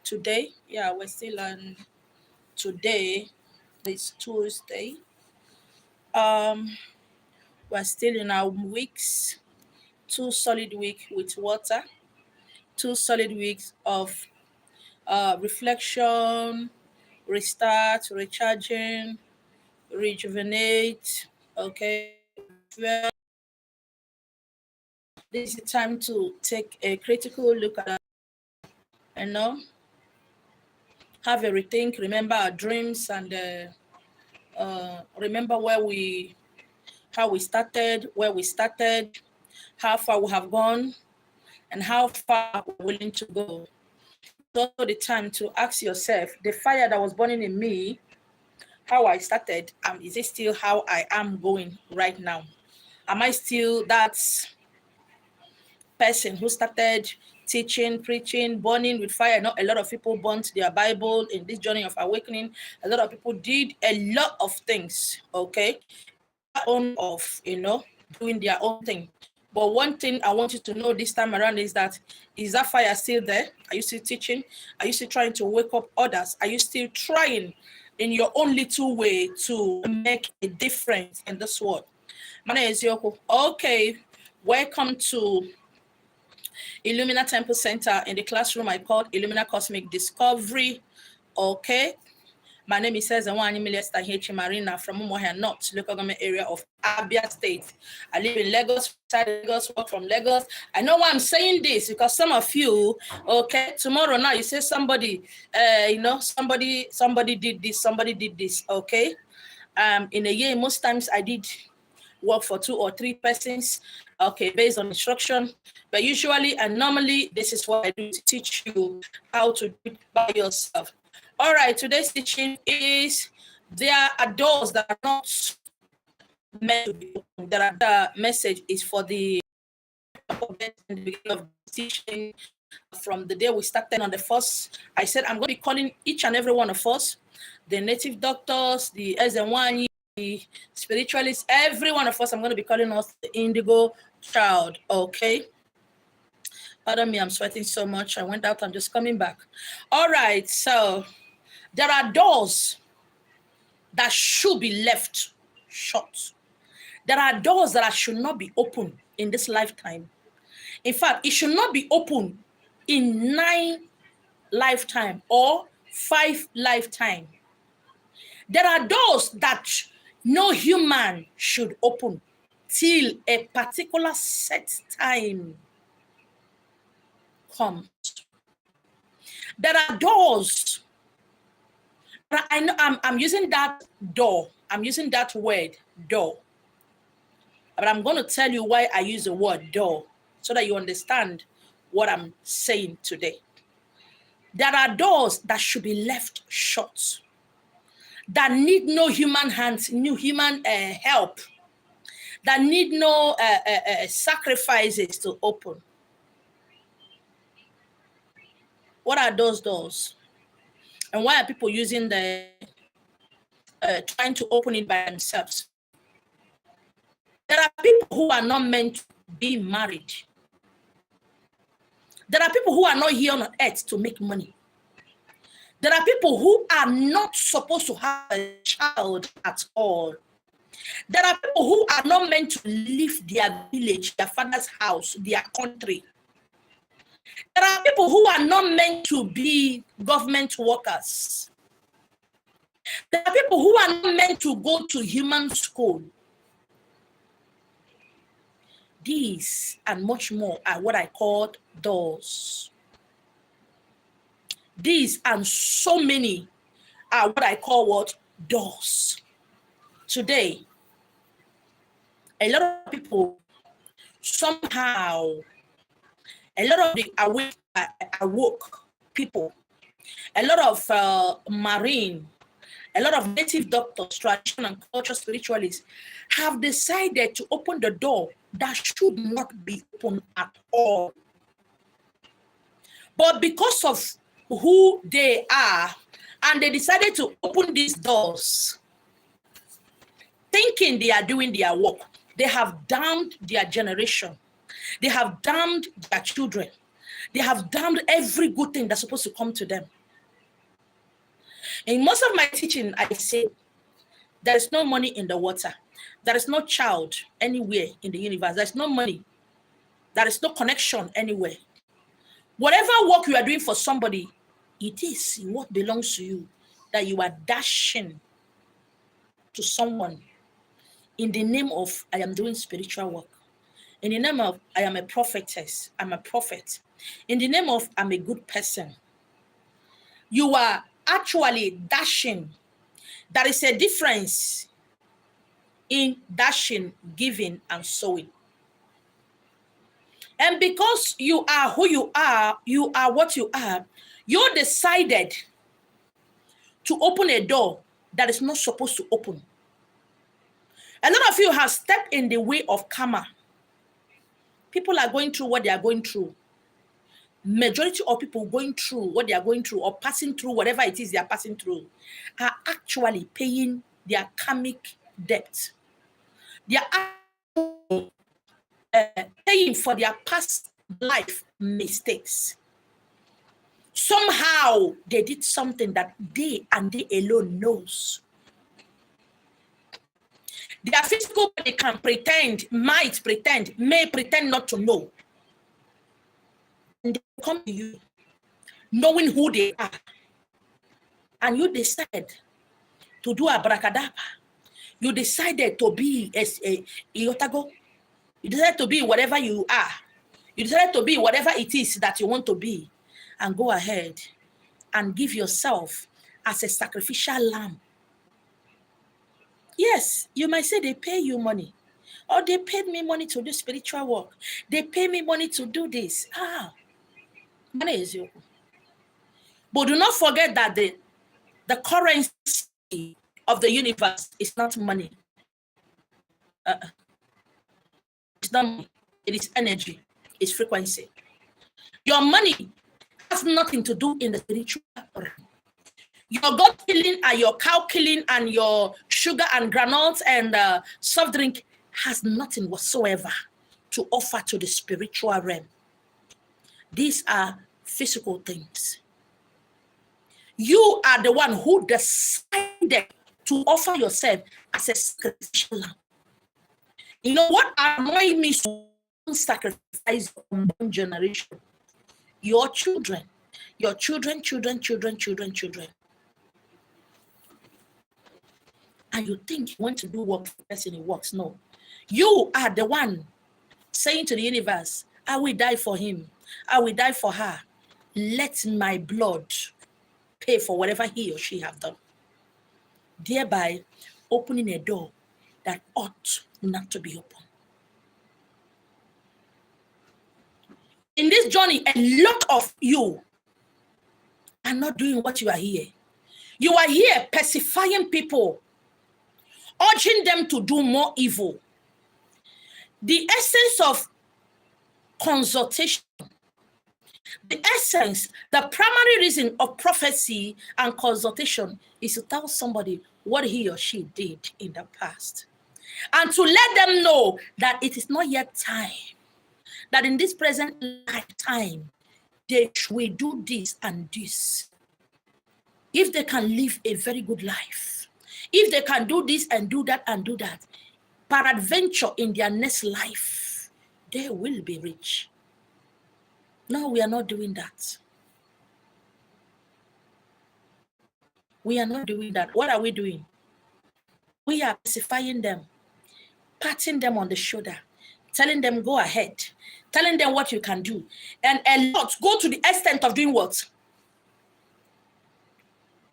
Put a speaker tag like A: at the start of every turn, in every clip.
A: today. Yeah, we're still on today. It's Tuesday. Um, we're still in our weeks. 2 solid weeks with water. 2 solid weeks of reflection, restart, recharging, rejuvenate. Okay, refuel. This is the time to take a critical look at, you know, have a rethink. Remember our dreams and remember how we started, where we started, how far we have gone, and how far we're willing to go. It's also the time to ask yourself, the fire that was burning in me, how I started, is it still how I am going right now? Am I still that person who started teaching, preaching, burning with fire? Not a lot of people burnt their Bible in this journey of awakening. A lot of people did a lot of things, okay? On of, doing their own thing. But one thing I want you to know this time around is that fire still there? Are you still teaching? Are you still trying to wake up others? Are you still trying in your own little way to make a difference in this world? My name is Yoko. Okay, welcome to Illumina Temple Center. In the classroom I called Illumina Cosmic Discovery. Okay, my name is Ezewani Milesta H. Marina from Umuahia North, local government area of Abia State. I live in Lagos, Lagos, work from Lagos. I know why I'm saying this, because some of you, okay, tomorrow now you say somebody, somebody did this, okay? In a year, most times I did work for 2 or 3 persons, okay, based on instruction. But usually and normally, this is what I do to teach you how to do it by yourself. All right, today's teaching is there are doors that are not meant to be opened. The message is for the beginning of the teaching. From the day we started on the first, I said I'm going to be calling each and every one of us, the native doctors, the Ezewani, the spiritualists, every one of us, I'm going to be calling us the indigo child, okay? Pardon me, I'm sweating so much. I went out, I'm just coming back. All right, so there are doors that should be left shut. There are doors that should not be open in this lifetime. In fact, it should not be open in 9 lifetime or 5 lifetime. There are doors that no human should open till a particular set time comes. There are doors. I know I'm using that door. I'm using that word door. But I'm going to tell you why I use the word door so that you understand what I'm saying today. There are doors that should be left shut, that need no human hands, no human help, that need no sacrifices to open. What are those doors? And why are people using trying to open it by themselves? There are people who are not meant to be married. There are people who are not here on earth to make money. There are people who are not supposed to have a child at all. There are people who are not meant to leave their village, their father's house, their country. There are people who are not meant to be government workers. There are people who are not meant to go to human school. These and much more are what I call doors. These and so many are what I call what? Doors. Today, a lot of people somehow, a lot of the awoke people, a lot of marine, a lot of native doctors, tradition and culture spiritualists have decided to open the door that should not be open at all. But because of who they are, and they decided to open these doors, thinking they are doing their work, they have damned their generation. They have damned their children. They have damned every good thing that's supposed to come to them. In most of my teaching, I say there is no money in the water. There is no child anywhere in the universe. There is no money. There is no connection anywhere. Whatever work you are doing for somebody, it is what belongs to you that you are dashing to someone in the name of I am doing spiritual work. In the name of I am a prophetess, I'm a prophet. In the name of I'm a good person. You are actually dashing. There is a difference in dashing, giving, and sowing. And because you are who you are what you are, you decided to open a door that is not supposed to open. A lot of you have stepped in the way of karma. People are going through what they are going through. Majority of people going through what they are going through or passing through whatever it is they are passing through are actually paying their karmic debt. They are paying for their past life mistakes. Somehow they did something that they and they alone knows. Their physical body can pretend, might pretend, may pretend not to know. And they come to you knowing who they are. And you decide to do abracadabra. You decided to be a Iotago. You decided to be whatever you are. You decided to be whatever it is that you want to be. And go ahead and give yourself as a sacrificial lamb. Yes, you might say they pay you money. Or they paid me money to do spiritual work. They pay me money to do this. Money is you. But do not forget that the currency of the universe is not money. It's not money. It is energy. It's frequency. Your money has nothing to do in the spiritual realm. Your God killing and your cow killing and your sugar and granules and soft drink has nothing whatsoever to offer to the spiritual realm. These are physical things. You are the one who decided to offer yourself as a sacrificial lamb. You know what annoys me so sacrifice one generation? Your children. And you think you want to do work for the person who works. No. You are the one saying to the universe, I will die for him. I will die for her. Let my blood pay for whatever he or she have done. Thereby opening a door that ought not to be open. In this journey, a lot of you are not doing what you are here. You are here pacifying people, urging them to do more evil. The essence of consultation, the primary reason of prophecy and consultation is to tell somebody what he or she did in the past. And to let them know that it is not yet time, that in this present lifetime, they will do this and this. If they can live a very good life, if they can do this and do that and do that, peradventure in their next life, they will be rich. No, we are not doing that. We are not doing that. What are we doing? We are pacifying them, patting them on the shoulder, telling them go ahead, telling them what you can do. And a lot go to the extent of doing what?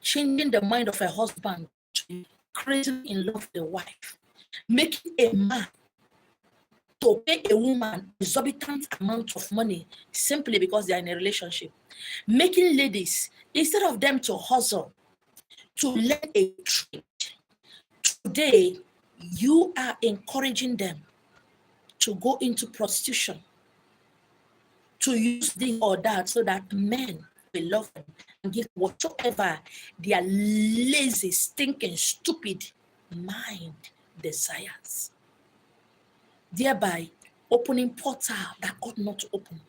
A: Changing the mind of a husband to be crazy in love with the wife, making a man to pay a woman exorbitant amount of money simply because they are in a relationship, making ladies, instead of them to hustle, to learn a trade. Today, you are encouraging them to go into prostitution, to use this or that so that men will love them and give whatsoever their lazy, stinking, stupid mind desires. Thereby opening portal that ought not to open.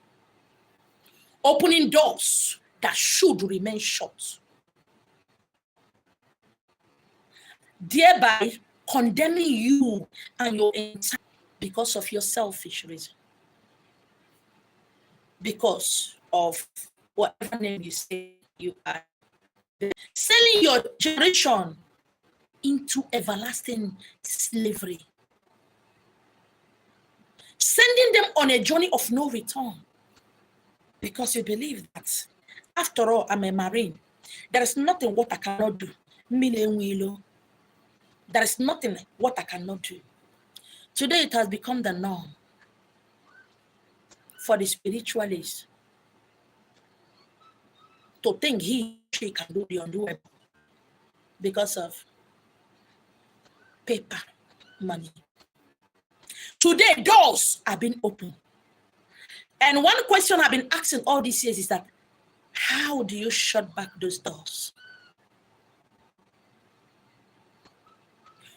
A: Opening doors that should remain shut. thereby condemning you and your entire because of your selfish reason. Because of whatever name you say you are. Selling your generation into everlasting slavery. Sending them on a journey of no return. Because you believe that, after all, I'm a Marine. There is nothing what I cannot do. There is nothing what I cannot do. Today it has become the norm for the spiritualists to think she can do the undoable because of paper money. Today doors have been opened. And one question I've been asking all these years is that, how do you shut back those doors?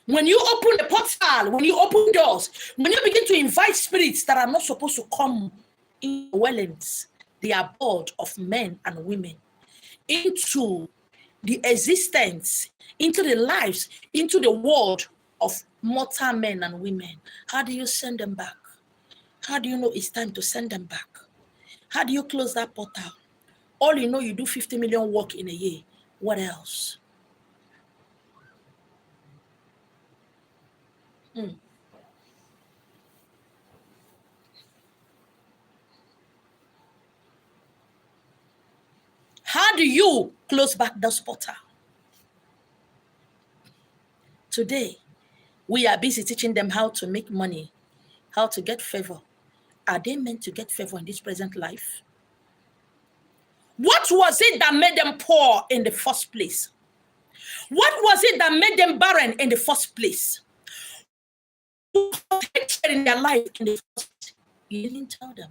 A: When you open the portal, when you open doors, when you begin to invite spirits that are not supposed to come in dwellings, the abode of men and women, into the existence, into the lives, into the world of mortal men and women, how do you send them back? How do you know it's time to send them back? How do you close that portal? All you know, you do 50 million work in a year. What else? How do you close back this portal? Today, we are busy teaching them how to make money, how to get favor. Are they meant to get favor in this present life? What was it that made them poor in the first place? What was it that made them barren in the first place? In their life in the first place? You didn't tell them.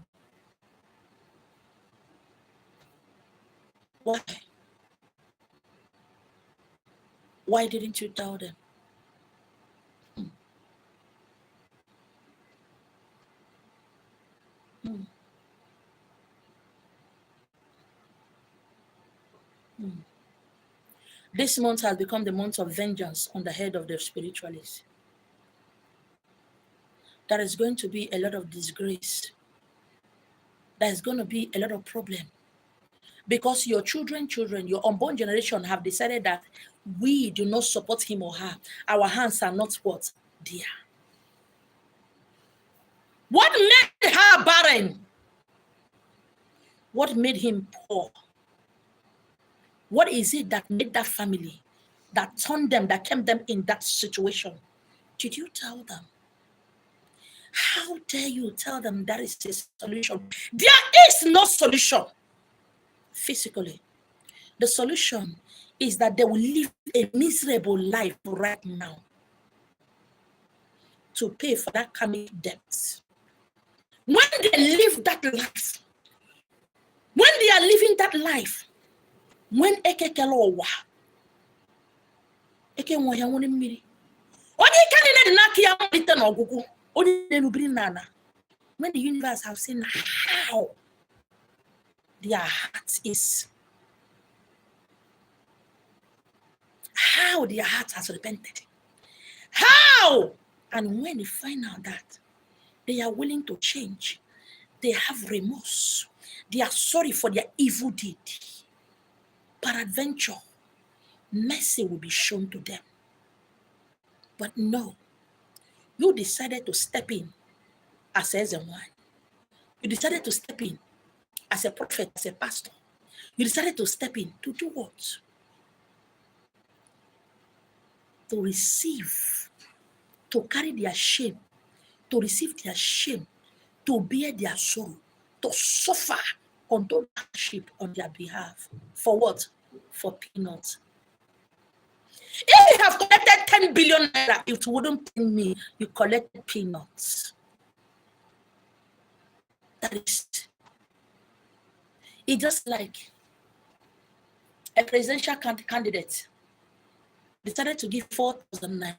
A: Why? Why didn't you tell them? This month has become the month of vengeance on the head of the spiritualists. There is going to be a lot of disgrace. There is going to be a lot of problem. Because your children, your unborn generation have decided that we do not support him or her. Our hands are not what? Dear. What made her barren? What made him poor? What is it that made that family, that turned them, that kept them in that situation? Did you tell them? How dare you tell them that is a solution? There is no solution physically. The solution is that they will live a miserable life right now to pay for that karmic debt. When they live that life, when they are living that life, when ekekelowa, ekenwa ya nwere mmiri, onye ike niile dị n'aka ya malite n'ọgwụgwụ, onye na-erubiri n'ala. When the universe have seen how their heart is, how their heart has repented, how, and when they find out that they are willing to change, they have remorse, they are sorry for their evil deed, peradventure, mercy will be shown to them. But no, you decided to step in as a one. You decided to step in as a prophet, as a pastor. You decided to step in to do what? To receive, to carry their shame, to receive their shame, to bear their sorrow, to suffer unto hardship on their behalf. For what? For peanuts. If you have collected 10 billion naira, it wouldn't pay me. You collected peanuts. That is it's just like a presidential candidate decided to give 4,000 naira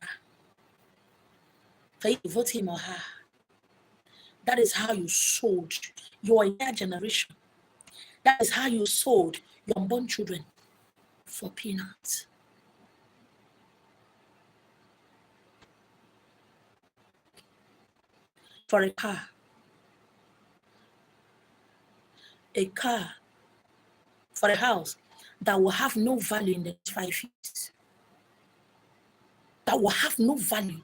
A: for you to vote him or her. That is how you sold your entire generation. That is how you sold your unborn children for peanuts. for a car for a house that will have no value in the next 5 years, that will have no value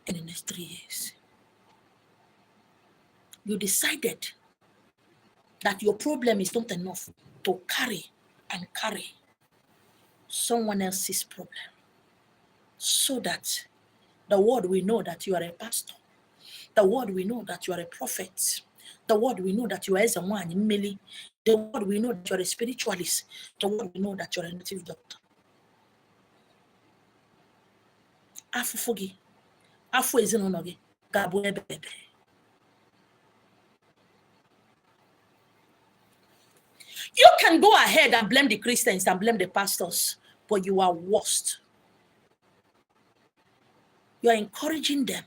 A: in the next 3 years. You decided that your problem is not enough to carry someone else's problem, so that the world will know that you are a pastor, the world will know that you are a prophet, the world will know that you are someone in Mili, the world will know that you are a spiritualist, the world will know that you are a native doctor. Afufugi, afu ezinonogi, gabu ebebe. You can go ahead and blame the Christians and blame the pastors, but you are worst. You are encouraging them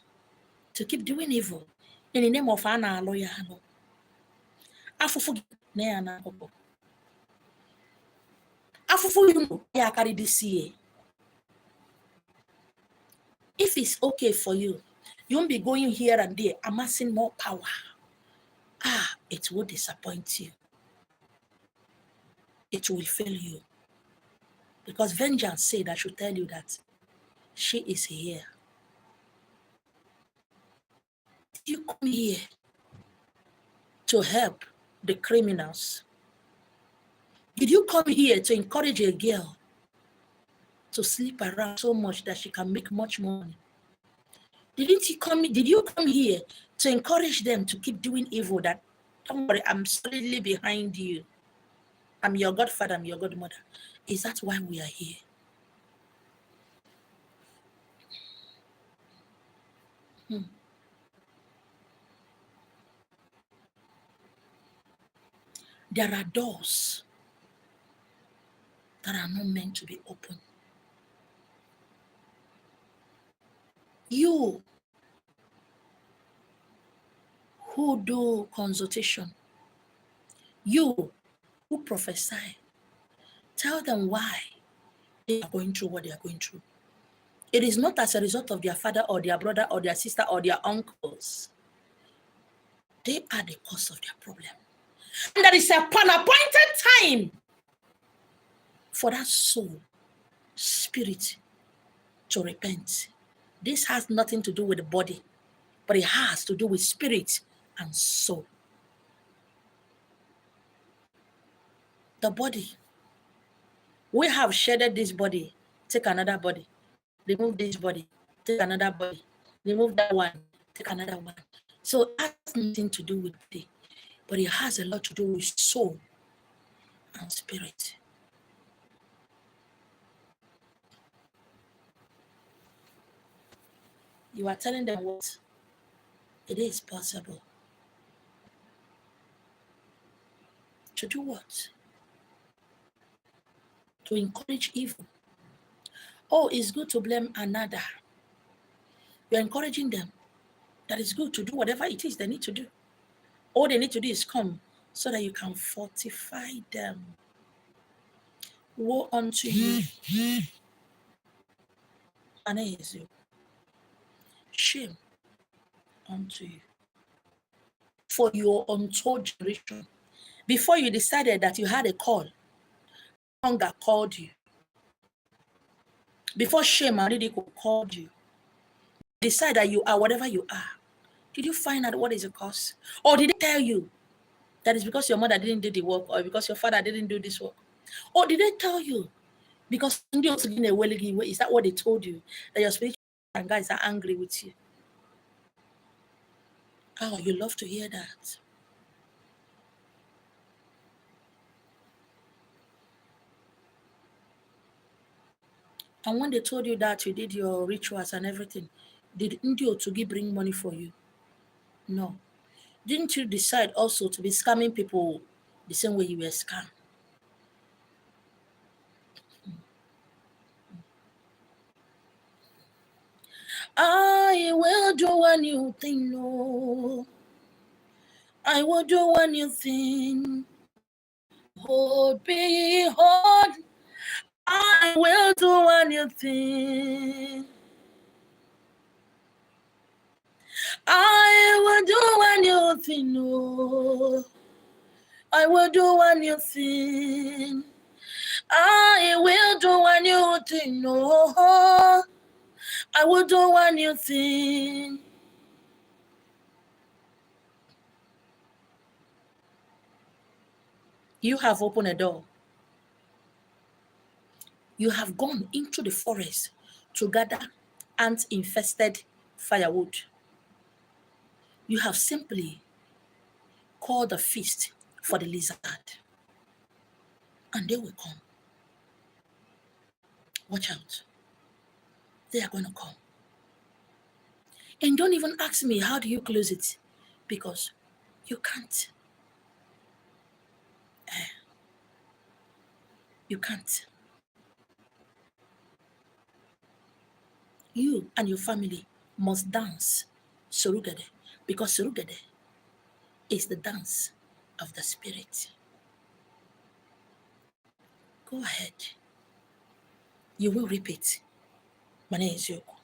A: to keep doing evil in the name of Anna Loyano. Afufu Neana Obo. Afufu, you know, I carry this year. If it's okay for you, you won't be going here and there, amassing more power. It will disappoint you. It will fail you. Because vengeance said I should tell you that she is here. You come here to help the criminals? Did you come here to encourage a girl to sleep around so much that she can make much money? Did you come here to encourage them to keep doing evil? That, don't worry, I'm solidly behind you. I'm your godfather, I'm your godmother. Is that why we are here? There are doors that are not meant to be open. You who do consultation, you who prophesy, tell them why they are going through what they are going through. It is not as a result of their father or their brother or their sister or their uncles. They are the cause of their problem. And there is an appointed time for that soul, spirit, to repent. This has nothing to do with the body, but it has to do with spirit and soul. The body. We have shedded this body, take another body. Remove this body, take another body. Remove that one, take another one. So it has nothing to do with body, but it has a lot to do with soul and spirit. You are telling them what? It is possible. To do what? To encourage evil. Oh, it's good to blame another. You're encouraging them that it's good to do whatever it is they need to do. All they need to do is come so that you can fortify them. Woe unto you. Shame unto you for your untold generation. Before you decided that you had a call, hunger called you. Before shame and ridicule called you, decide that you are whatever you are. Did you find out what is the cause? Or did they tell you that it's because your mother didn't do the work, or because your father didn't do this work? Or did they tell you because is that what they told you? That your spiritual and guys are angry with you? Oh, you love to hear that. And when they told you that you did your rituals and everything, did Indio Otugi bring money for you? No. Didn't you decide also to be scamming people the same way you were scammed? I will do a new thing, no. I will do a new thing. Hold, behold, I will do a new thing. I will do a new thing. Oh, I will do a new thing. I will do a new thing. Oh, I will do a new thing. You have opened a door. You have gone into the forest to gather ant-infested firewood. You have simply called a feast for the lizard, and they will come. Watch out. They are going to come. And don't even ask me, how do you close it? Because you can't. You can't. You and your family must dance Surugede, because Surugede is the dance of the spirit. Go ahead. You will repeat. My name is Yoko.